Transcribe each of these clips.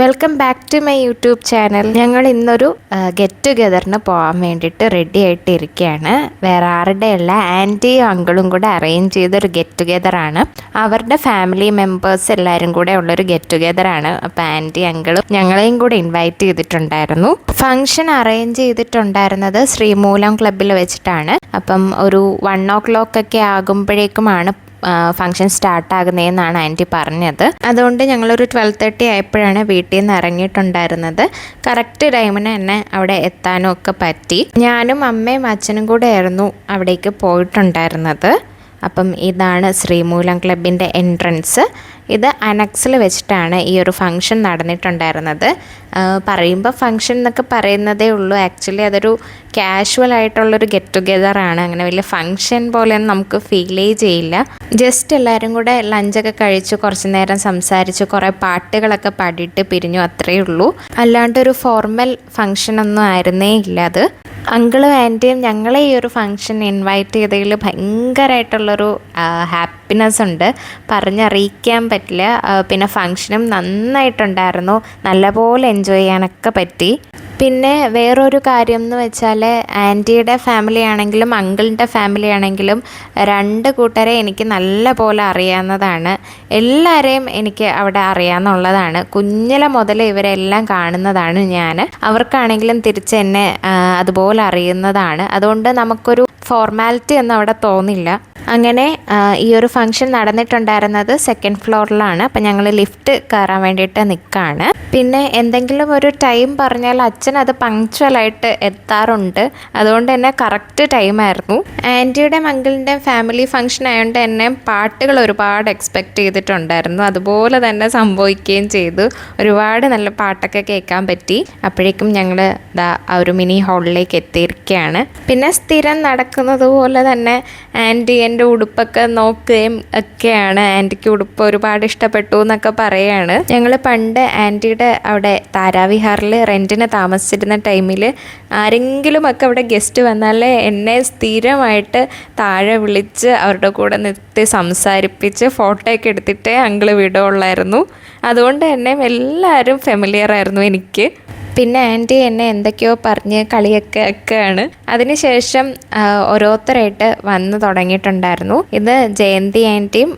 Welcome back to my YouTube channel. ഞങ്ങൾ ഇന്നൊരു get ടുഗെദറിന് പോകാൻ വേണ്ടിയിട്ട് റെഡി ആയിട്ടിരിക്കുകയാണ്. വേറെ ആരുടെയല്ല, ആൻറ്റിയും അങ്കിളും കൂടെ അറേഞ്ച് ചെയ്തൊരു ഗെറ്റ് ടുഗെദറാണ്. അവരുടെ ഫാമിലി മെമ്പേഴ്സ് എല്ലാവരും കൂടെ ഉള്ളൊരു ഗെറ്റ് ടുഗെദറാണ്. അപ്പോൾ ആൻറ്റി അങ്കിളും ഞങ്ങളെയും കൂടെ ഇൻവൈറ്റ് ചെയ്തിട്ടുണ്ടായിരുന്നു. ഫംഗ്ഷൻ അറേഞ്ച് ചെയ്തിട്ടുണ്ടായിരുന്നത് ശ്രീമൂലം ക്ലബ്ബിൽ വെച്ചിട്ടാണ്. അപ്പം ഒരു 1 o'clock ആകുമ്പോഴേക്കുമാണ് ഫംഗ്ഷൻ സ്റ്റാർട്ടാകുന്നതെന്നാണ് ആൻറ്റി പറഞ്ഞത്. അതുകൊണ്ട് ഞങ്ങളൊരു 12:30 ആയപ്പോഴാണ് വീട്ടിൽ നിന്ന് ഇറങ്ങിയിട്ടുണ്ടായിരുന്നത്. കറക്റ്റ് ടൈമിന് തന്നെ അവിടെ എത്താനും ഒക്കെ പറ്റി. ഞാനും അമ്മയും അച്ഛനും കൂടെ ആയിരുന്നു അവിടേക്ക് പോയിട്ടുണ്ടായിരുന്നത്. അപ്പം ഇതാണ് ശ്രീമൂലം ക്ലബിൻ്റെ എൻട്രൻസ്. ഇത് അനക്സിൽ വെച്ചിട്ടാണ് ഈ ഒരു ഫംഗ്ഷൻ നടന്നിട്ടുണ്ടായിരുന്നത്. പറയുമ്പോൾ ഫംഗ്ഷൻ എന്നൊക്കെ പറയുന്നതേ ഉള്ളൂ, ആക്ച്വലി അതൊരു കാഷ്വൽ ആയിട്ടുള്ളൊരു ഗെറ്റ് ടുഗെദറാണ്. അങ്ങനെ വലിയ ഫംഗ്ഷൻ പോലെയൊന്നും നമുക്ക് ഫീലേ ചെയ്യില്ല. ജസ്റ്റ് എല്ലാവരും കൂടെ ലഞ്ചൊക്കെ കഴിച്ചു, കുറച്ച് നേരം സംസാരിച്ചു, കുറേ പാട്ടുകളൊക്കെ പാടിയിട്ട് പിരിഞ്ഞു, അത്രയേ ഉള്ളൂ. അല്ലാണ്ടൊരു ഫോർമൽ ഫംഗ്ഷനൊന്നും ആയിരുന്നേ ഇല്ല അത്. അങ്കിളും ആൻറ്റിയും ഞങ്ങളെ ഈ ഒരു ഫംഗ്ഷൻ ഇൻവൈറ്റ് ചെയ്തതിൽ ഭയങ്കരമായിട്ടുള്ളൊരു ഹാപ്പിനെസ് ഉണ്ട്, പറഞ്ഞറിയിക്കാൻ പറ്റില്ല. പിന്നെ ഫംഗ്ഷനും നന്നായിട്ടുണ്ടായിരുന്നു, നല്ലപോലെ എൻജോയ് ചെയ്യാനൊക്കെ പറ്റി. പിന്നെ വേറൊരു കാര്യം എന്ന് വെച്ചാൽ, ആൻറ്റിയുടെ ഫാമിലി ആണെങ്കിലും അങ്കിളിൻ്റെ ഫാമിലി ആണെങ്കിലും 2 കൂട്ടരെ എനിക്ക് നല്ല പോലെ അറിയാവുന്നതാണ്. എല്ലാവരെയും എനിക്ക് അവിടെ അറിയാമെന്നുള്ളതാണ്. കുഞ്ഞിലെ മുതൽ ഇവരെല്ലാം കാണുന്നതാണ് ഞാൻ. അവർക്കാണെങ്കിലും തിരിച്ച് എന്നെ അതുപോലെ അറിയുന്നതാണ്. അതുകൊണ്ട് നമുക്കൊരു ഫോർമാലിറ്റി ഒന്നും അവിടെ തോന്നില്ല. അങ്ങനെ ഈ ഒരു ഫംഗ്ഷൻ നടന്നിട്ടുണ്ടായിരുന്നത് 2nd ഫ്ലോറിലാണ്. അപ്പം ഞങ്ങൾ ലിഫ്റ്റ് കയറാൻ വേണ്ടിയിട്ട് നിൽക്കുകയാണ്. പിന്നെ എന്തെങ്കിലും ഒരു ടൈം പറഞ്ഞാൽ അച്ഛൻ അത് പങ്ക്ച്വലായിട്ട് എത്താറുണ്ട്. അതുകൊണ്ട് തന്നെ കറക്റ്റ് ടൈമായിരുന്നു. ആൻറ്റിയുടെയും അങ്കിളിൻ്റെയും ഫാമിലി ഫംഗ്ഷൻ ആയതുകൊണ്ട് തന്നെ പാട്ടുകൾ ഒരുപാട് എക്സ്പെക്റ്റ് ചെയ്തിട്ടുണ്ടായിരുന്നു. അതുപോലെ തന്നെ സംഭവിക്കുകയും ചെയ്തു. ഒരുപാട് നല്ല പാട്ടൊക്കെ കേൾക്കാൻ പറ്റി. അപ്പോഴേക്കും ഞങ്ങൾ ആ ഒരു മിനി ഹാളിലേക്ക് എത്തിയിരിക്കുകയാണ്. പിന്നെ സ്ഥിരം നടക്കുന്നത് പോലെ തന്നെ ആൻറ്റി എൻ്റെ ഉടുപ്പൊക്കെ നോക്കുകയും ഒക്കെയാണ്. ആൻറ്റിക്ക് ഉടുപ്പ് ഒരുപാട് ഇഷ്ടപ്പെട്ടു എന്നൊക്കെ പറയുകയാണ്. ഞങ്ങൾ പണ്ട് ആൻറ്റിയുടെ അവിടെ താരാവിഹാറിൽ റെൻറ്റിന് താമസിച്ചിരുന്ന ടൈമിൽ ആരെങ്കിലുമൊക്കെ അവിടെ ഗസ്റ്റ് വന്നാൽ എന്നെ സ്ഥിരമായിട്ട് താഴെ വിളിച്ച് അവരുടെ കൂടെ നിർത്തി സംസാരിപ്പിച്ച് ഫോട്ടോയൊക്കെ എടുത്തിട്ടേ അങ്കിള് വിടുകയുള്ളായിരുന്നു. അതുകൊണ്ട് തന്നെ എല്ലാവരും ഫെമിലിയർ ആയിരുന്നു എനിക്ക്. പിന്നെ ആൻറ്റി എന്നെ എന്തൊക്കെയോ പറഞ്ഞ് ഒക്കെയാണ്. അതിനുശേഷം ഓരോരുത്തരായിട്ട് വന്ന് തുടങ്ങിയിട്ടുണ്ടായിരുന്നു. ഇത് ജയന്തി ആൻറ്റിയും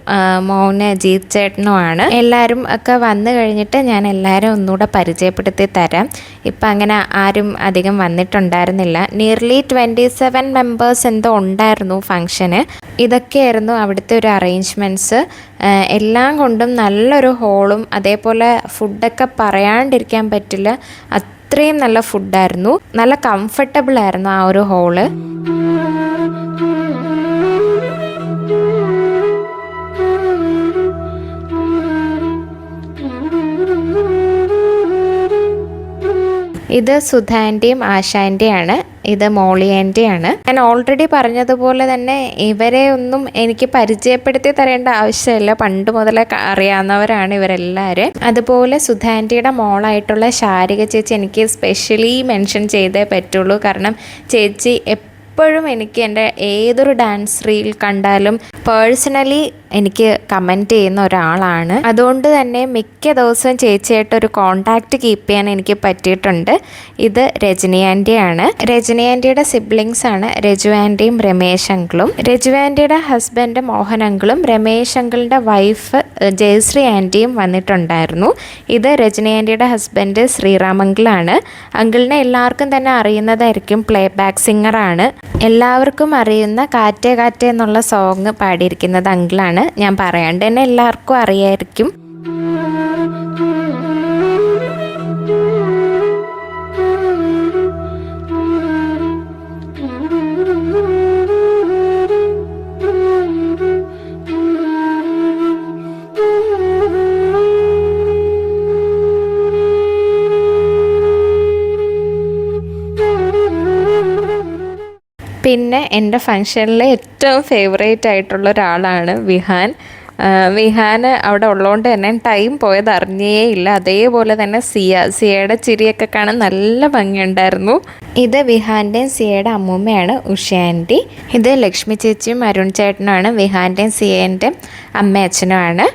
മോന് ജീത് ചേട്ടനുമാണ്. എല്ലാവരും ഒക്കെ വന്നു കഴിഞ്ഞിട്ട് ഞാൻ എല്ലാവരും ഒന്നുകൂടെ പരിചയപ്പെടുത്തി തരാം. ഇപ്പം അങ്ങനെ ആരും അധികം വന്നിട്ടുണ്ടായിരുന്നില്ല. നിയർലി 27 മെമ്പേഴ്സ് എന്തോ ഉണ്ടായിരുന്നു ഫംഗ്ഷന്. ഇതൊക്കെയായിരുന്നു അവിടുത്തെ ഒരു അറേഞ്ച്മെൻറ്റ്സ്. എല്ലാം കൊണ്ടും നല്ലൊരു ഹോളും അതേപോലെ ഫുഡൊക്കെ പറയാണ്ടിരിക്കാൻ പറ്റില്ല, അത്രയും നല്ല ഫുഡായിരുന്നു. നല്ല കംഫർട്ടബിൾ ആയിരുന്നു ആ ഒരു ഹോള്. ഇത് സുധാൻ്റെയും ആശാൻ്റെയാണ്. ഇത് മോളി ആൻറ്റിയാണ്. ഞാൻ ഓൾറെഡി പറഞ്ഞതുപോലെ തന്നെ ഇവരെ ഒന്നും എനിക്ക് പരിചയപ്പെടുത്തി തരേണ്ട ആവശ്യമില്ല, പണ്ട് മുതലേ അറിയാവുന്നവരാണ് ഇവരെല്ലാവരും. അതുപോലെ സുധാൻ്റിയുടെ മോളായിട്ടുള്ള ശാരിക ചേച്ചി എനിക്ക് സ്പെഷ്യലി മെൻഷൻ ചെയ്തേ പറ്റുള്ളൂ. കാരണം ചേച്ചി എപ്പോഴും എനിക്ക് എൻ്റെ ഏതൊരു ഡാൻസ് റീൽ കണ്ടാലും പേഴ്സണലി എനിക്ക് കമൻറ്റ് ചെയ്യുന്ന ഒരാളാണ്. അതുകൊണ്ട് തന്നെ മിക്ക ദിവസവും ചേച്ചിയായിട്ടൊരു കോണ്ടാക്റ്റ് കീപ്പ് ചെയ്യാൻ എനിക്ക് പറ്റിയിട്ടുണ്ട്. ഇത് രജനി ആൻറ്റിയാണ്. രജനി ആൻറ്റിയുടെ സിബ്ലിങ്സ് ആണ് രജു ആൻറ്റിയും രമേശ് അങ്കിളും. രജു ആൻറ്റിയുടെ ഹസ്ബൻഡ് മോഹൻ അങ്കിളും രമേശ് അങ്കിളിൻ്റെ വൈഫ് ജയശ്രീ ആൻറ്റിയും വന്നിട്ടുണ്ടായിരുന്നു. ഇത് രജനി ആൻറ്റിയുടെ ഹസ്ബൻഡ് ശ്രീറാം അങ്കിളാണ്. അങ്കിളിനെ എല്ലാവർക്കും തന്നെ അറിയുന്നതായിരിക്കും, പ്ലേ ബാക്ക് സിംഗറാണ്. എല്ലാവർക്കും അറിയുന്ന കാറ്റേ കാറ്റേ എന്നുള്ള സോങ് പാടിയിരിക്കുന്നത് അങ്കിളാണ്. ഞാൻ പറയാണ്ട് തന്നെ എല്ലാവർക്കും അറിയായിരിക്കും. പിന്നെ എൻ്റെ ഫംഗ്ഷനിൽ ഏറ്റവും ഫേവറേറ്റ് ആയിട്ടുള്ള ഒരാളാണ് വിഹാൻ. വിഹാന് അവിടെ ഉള്ളതുകൊണ്ട് തന്നെ ടൈം പോയത് അറിഞ്ഞേയില്ല. അതേപോലെ തന്നെ സിയയുടെ ചിരിയൊക്കെ കാണാൻ നല്ല ഭംഗിയുണ്ടായിരുന്നു. ഇത് വിഹാൻ്റെയും സിയയുടെ അമ്മൂമ്മയാണ് ഉഷ ആൻറ്റി. ഇത് ലക്ഷ്മി ചേച്ചിയും അരുൺ ചേട്ടനുമാണ്. വിഹാൻ്റെയും സിയേൻ്റെയും അമ്മ അച്ഛനുമാണ്.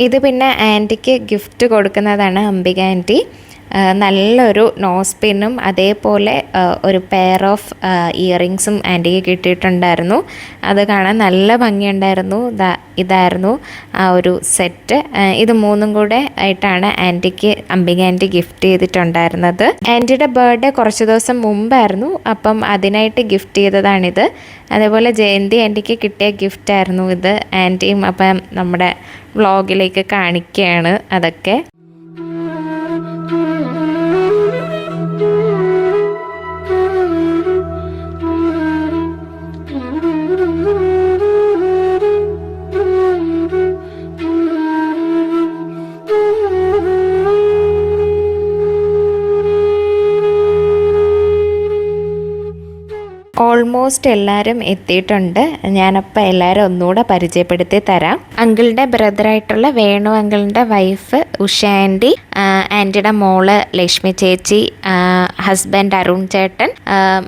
ഇത് പിന്നെ ആൻറ്റിക്ക് ഗിഫ്റ്റ് കൊടുക്കുന്നതാണ് അംബിക ആൻറ്റി. നല്ലൊരു നോസ് പിന്നും അതേപോലെ ഒരു പെയർ ഓഫ് ഇയറിങ്സും ആൻറ്റിക്ക് കിട്ടിയിട്ടുണ്ടായിരുന്നു. അത് കാണാൻ നല്ല ഭംഗിയുണ്ടായിരുന്നു. ഇതായിരുന്നു ആ ഒരു സെറ്റ്. ഇത് മൂന്നും കൂടെ ആയിട്ടാണ് ആൻറ്റിക്ക് അംബിക ആൻറ്റി ഗിഫ്റ്റ് ചെയ്തിട്ടുണ്ടായിരുന്നത്. ആൻറ്റിയുടെ ബർത്ത്ഡേ കുറച്ച് ദിവസം മുമ്പായിരുന്നു, അപ്പം അതിനായിട്ട് ഗിഫ്റ്റ് ചെയ്തതാണിത്. അതേപോലെ ജയന്തി ആൻറ്റിക്ക് കിട്ടിയ ഗിഫ്റ്റായിരുന്നു ഇത്. ആൻറ്റിയും അപ്പം നമ്മുടെ വ്ളോഗിലേക്ക് കാണിക്കുകയാണ് അതൊക്കെ. ഓൾമോസ്റ്റ് എല്ലാവരും എത്തിയിട്ടുണ്ട്. ഞാനപ്പോൾ എല്ലാവരും ഒന്നുകൂടെ പരിചയപ്പെടുത്തി തരാം. അങ്കിളുടെ ബ്രദറായിട്ടുള്ള വേണു അങ്കിളിൻ്റെ വൈഫ് ഉഷ ആൻറ്റി, ആൻറ്റിയുടെ മോള് ലക്ഷ്മി ചേച്ചി, ഹസ്ബൻഡ് അരുൺ ചേട്ടൻ,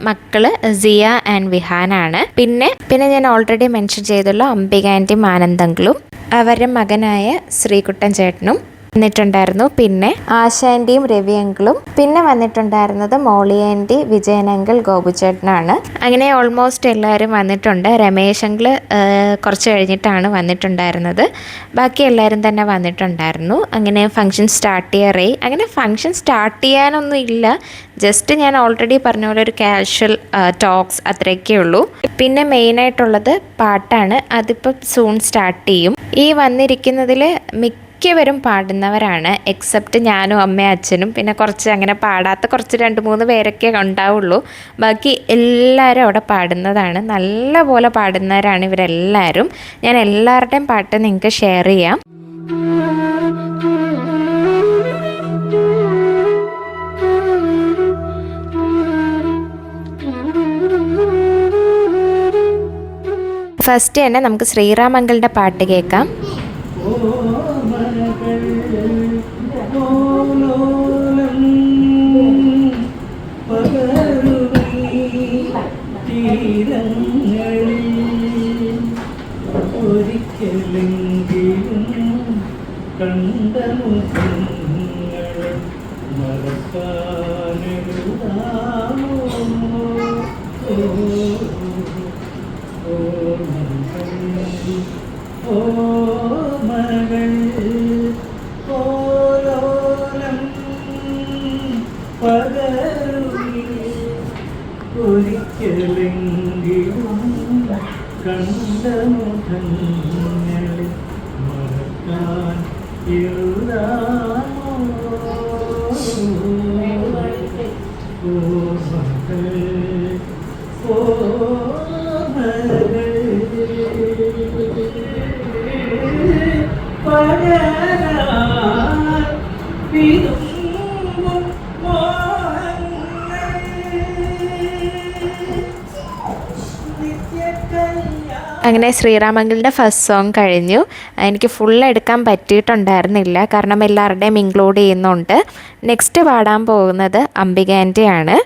മക്കള് സിയ ആൻഡ് വിഹാനാണ്. പിന്നെ ഞാൻ ഓൾറെഡി മെൻഷൻ ചെയ്തുള്ള അംബിക ആൻറ്റിയും ആനന്ദങ്ങളും അവരുടെ മകനായ ശ്രീകുട്ടൻ ചേട്ടനും വന്നിട്ടുണ്ടായിരുന്നു. പിന്നെ ആശാൻ്റെയും രവി അങ്കിളും, പിന്നെ വന്നിട്ടുണ്ടായിരുന്നത് മോളി ആൻറ്റി, വിജയൻ അങ്കിൾ, ഗോപുചേട്ടനാണ്. അങ്ങനെ ഓൾമോസ്റ്റ് എല്ലാവരും വന്നിട്ടുണ്ട്. രമേശ് അങ്കിൾ കുറച്ച് കഴിഞ്ഞിട്ടാണ് വന്നിട്ടുണ്ടായിരുന്നത്. ബാക്കി എല്ലാവരും തന്നെ വന്നിട്ടുണ്ടായിരുന്നു. അങ്ങനെ ഫംഗ്ഷൻ സ്റ്റാർട്ട് ചെയ്യാറായി. അങ്ങനെ ഫംഗ്ഷൻ സ്റ്റാർട്ട് ചെയ്യാനൊന്നും ഇല്ല, ജസ്റ്റ് ഞാൻ ഓൾറെഡി പറഞ്ഞ പോലെ ഒരു കാഷ്വൽ ടോക്സ് അത്രയൊക്കെ ഉള്ളൂ. പിന്നെ മെയിനായിട്ടുള്ളത് പാട്ടാണ്. അതിപ്പോൾ സൂൺ സ്റ്റാർട്ട് ചെയ്യും. ഈ വന്നിരിക്കുന്നതിൽ മിക്കവരും പാടുന്നവരാണ്, എക്സെപ്റ്റ് ഞാനും അമ്മയും അച്ഛനും. പിന്നെ കുറച്ച് അങ്ങനെ പാടാത്ത കുറച്ച് 2-3 പേരൊക്കെ ഉണ്ടാവുള്ളൂ. ബാക്കി എല്ലാവരും അവിടെ പാടുന്നതാണ്. നല്ല പോലെ പാടുന്നവരാണ് ഇവരെല്ലാവരും. ഞാൻ എല്ലാവരുടെയും പാട്ട് നിങ്ങൾക്ക് ഷെയർ ചെയ്യാം. ഫസ്റ്റ് തന്നെ നമുക്ക് ശ്രീറാമങ്കളുടെ പാട്ട് കേൾക്കാം. ഒരിക്കലെങ്കിലും കണ്ട മുഖങ്ങളെ മറക്കാനെഴുതാമോ? ഓ മകൾ ഓലോലം പകരുമി ഒരിക്കലെങ്കിലും കണ്ട മുഖങ്ങളെ മറക്കാൻ എഴുതാമോ? ഓ മകൾ ഓ മകൾ പകരാൻ വിതുമ്പും മോഹങ്ങൾ അങ്ങനെ ശ്രീറാമങ്കളുടെ ഫസ്റ്റ് സോങ് കഴിഞ്ഞു. എനിക്ക് ഫുൾ എടുക്കാൻ പറ്റിയിട്ടുണ്ടായിരുന്നില്ല, കാരണം എല്ലാവരുടെയും ഇൻക്ലൂഡ് ചെയ്യുന്നുണ്ട്. നെക്സ്റ്റ് പാടാൻ പോകുന്നത് അംബിക ആൻറ്റിയാണ്.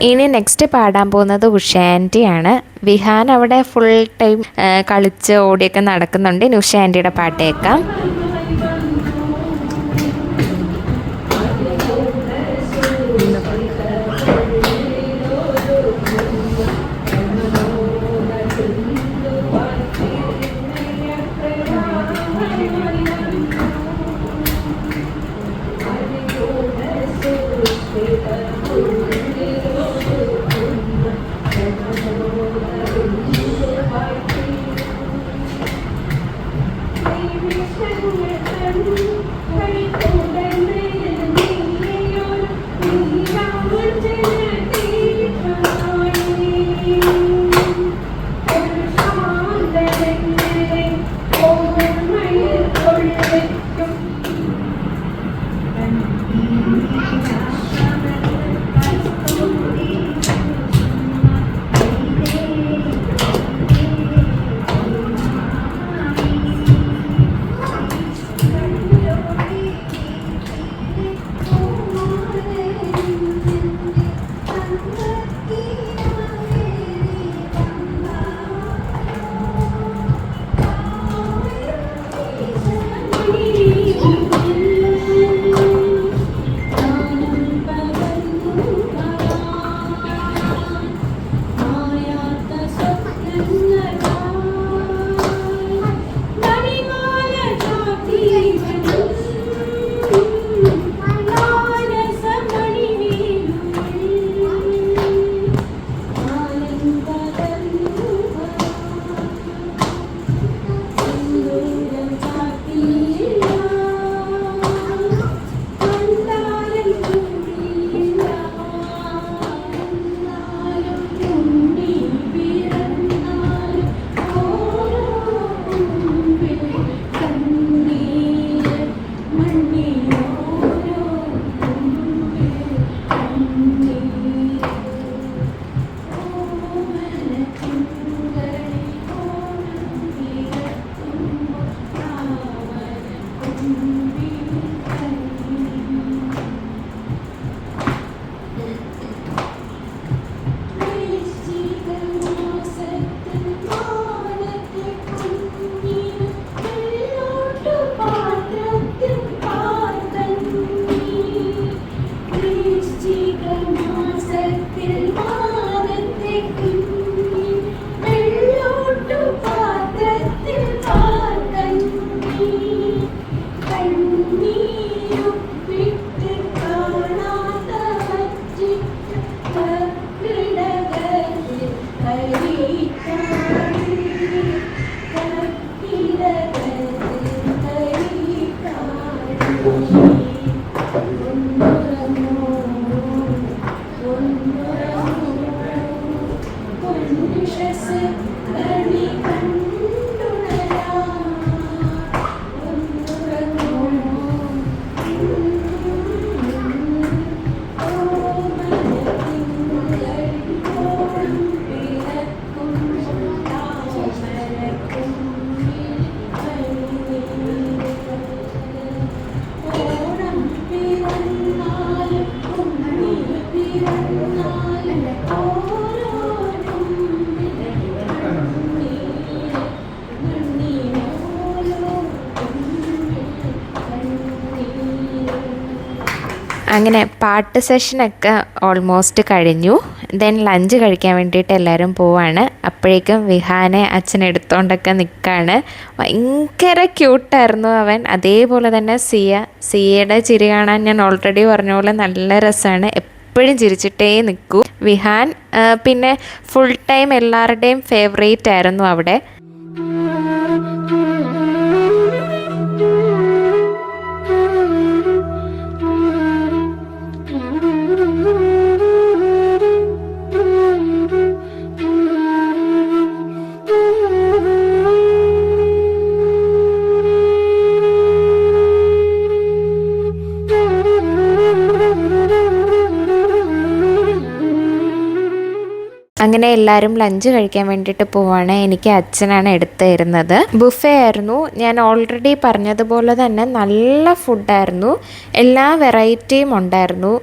ഇനി നെക്സ്റ്റ് പാടാൻ പോകുന്നത് ഉഷ ആൻറ്റിയാണ്. വിഹാൻ അവിടെ ഫുൾ ടൈം കളിച്ച് ഓടിയൊക്കെ നടക്കുന്നുണ്ട്. ഇനി ഉഷ ആൻറ്റിയുടെ പാട്ട് കേൾക്കാം. അങ്ങനെ പാട്ട് സെഷനൊക്കെ ഓൾമോസ്റ്റ് കഴിഞ്ഞു. ദെൻ ലഞ്ച് കഴിക്കാൻ വേണ്ടിയിട്ട് എല്ലാവരും പോവാണ്. അപ്പോഴേക്കും വിഹാനെ അച്ഛൻ എടുത്തോണ്ടൊക്കെ നിൽക്കുകയാണ്. ഭയങ്കര ക്യൂട്ടായിരുന്നു അവൻ. അതേപോലെ തന്നെ സിയയുടെ ചിരി കാണാൻ ഞാൻ ഓൾറെഡി പറഞ്ഞ പോലെ നല്ല രസമാണ്. എപ്പോഴും ചിരിച്ചിട്ടേ നിൽക്കൂ വിഹാൻ. പിന്നെ ഫുൾ ടൈം എല്ലാവരുടെയും ഫേവറേറ്റ് ആയിരുന്നു അവിടെ. അങ്ങനെ എല്ലാവരും ലഞ്ച് കഴിക്കാൻ വേണ്ടിയിട്ട് പോവാണ്. എനിക്ക് അച്ഛനാണ് എടുത്തു തരുന്നത്. ബുഫേ ആയിരുന്നു. ഞാൻ ഓൾറെഡി പറഞ്ഞതുപോലെ തന്നെ നല്ല ഫുഡായിരുന്നു. എല്ലാ വെറൈറ്റിയും ഉണ്ടായിരുന്നു.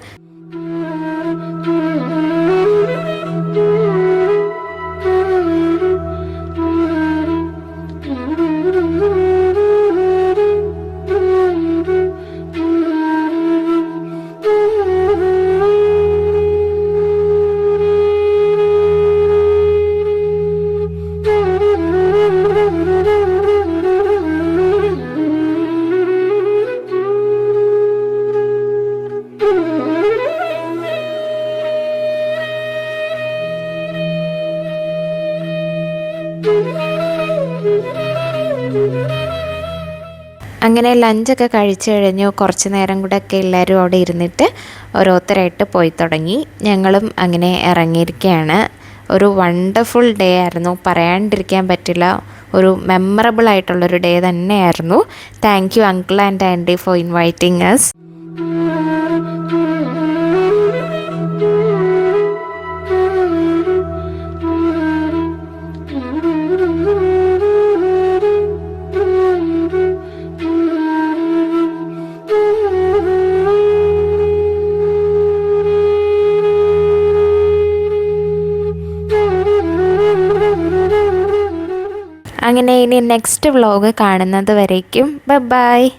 അങ്ങനെ ലഞ്ചൊക്കെ കഴിച്ചു കഴിഞ്ഞു. കുറച്ച് നേരം കൂടെ ഒക്കെ എല്ലാവരും അവിടെ ഇരുന്നിട്ട് ഓരോരുത്തരായിട്ട് പോയി തുടങ്ങി. ഞങ്ങളും അങ്ങനെ ഇറങ്ങിയിരിക്കുകയാണ്. ഒരു വണ്ടർഫുൾ ഡേ ആയിരുന്നു, പറയാണ്ടിരിക്കാൻ പറ്റില്ല. ഒരു മെമ്മറബിൾ ആയിട്ടുള്ളൊരു ഡേ തന്നെയായിരുന്നു. Thank you uncle and aunty for inviting us. അങ്ങനെ ഇനി നെക്സ്റ്റ് വ്ലോഗ് കാണുന്നത് വരേക്കും ബൈ.